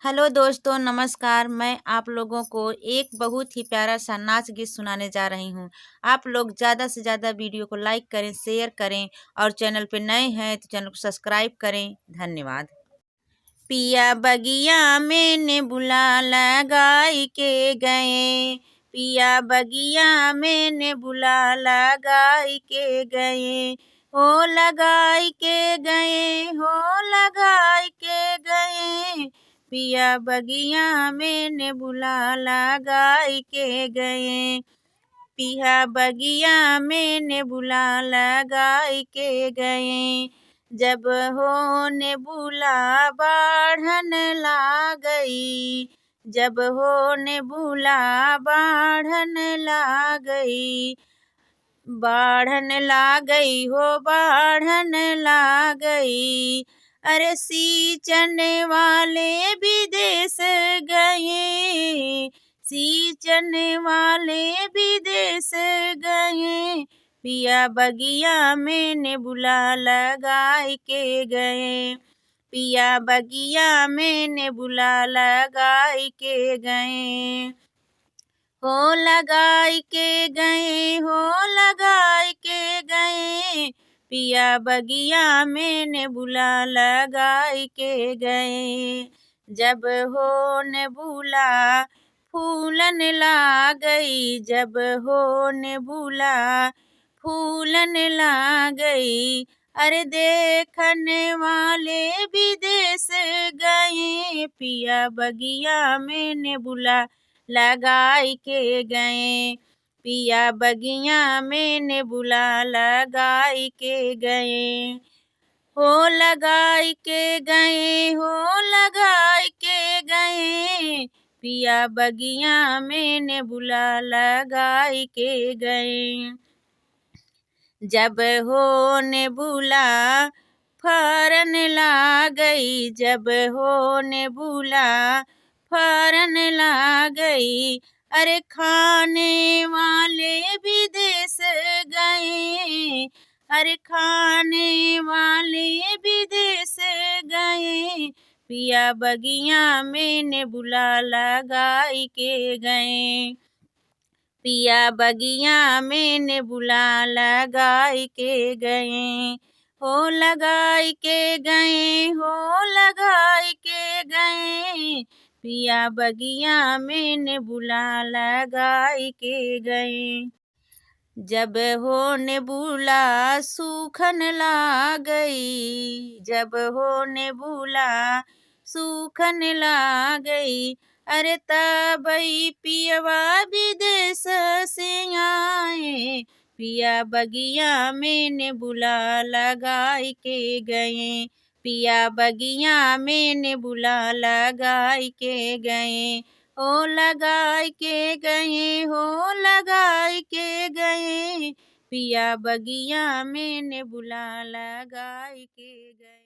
Hello दोस्तों, नमस्कार। मैं आप लोगों को एक बहुत ही प्यारा सा नाच गीत सुनाने जा रही हूँ। आप लोग ज़्यादा से ज़्यादा वीडियो को लाइक करें, शेयर करें और चैनल पे नए हैं तो चैनल को सब्सक्राइब करें। धन्यवाद। पिया बगिया में नेबुला लगाई के गए, पिया बगिया में नेबुला लगाई के गए, हो लगाई के गए, हो लगाई के गए, पिया बगिया में नेबुला लगाई के गए, पिया बगिया में नेबुला लगाई के गए। जब हो नेबुला बाढ़न लागई, जब हो नेबुला बाढ़न लागई, बाढ़न लागई हो बाढ़न लागई। अरे सींचन वाले विदेश गए, सींचन वाले विदेश गए, पिया बगिया में नेबुला लगाई के गए, पिया बगिया में नेबुला लगाई के गए, हो लगाई के गए, हो लगाई के गए, पिया बगिया में नेबुला लगाई के गए। जब हो नेबुला फूलन लागई, जब हो नेबुला फूलन लागई, अरे देखने वाले विदेश गए, पिया बगिया में नेबुला लगाई के गए, पिया बगिया में नेबुला लगाई के गए, हो लगाई के गए, हो लगाई के गए, पिया बगिया में नेबुला लगाई के गए। जब हो नेबुला फरन लागई, जब हो नेबुला फरन लागई, अरे खाने वाले विदेश गए, अरे खाने वाले विदेश गए, पिया बगिया में नेबुला लगाई के गए, पिया बगिया में नेबुला लगाई के गए, हो लगाई के गए, हो लगाई के गए, पिया बगिया में नेबुला लगाई के गए। जब हो नेबुला सूखन लागई, जब हो नेबुला सूखन लागई, अरे तबई पियवा विदेश से आए, पिया बगिया में नेबुला लगाई के गए, पिया बगिया में नेबुला लगाई के गए, हो लगाई के गए, हो लगाई के गए, पिया बगिया में नेबुला लगाई के गए।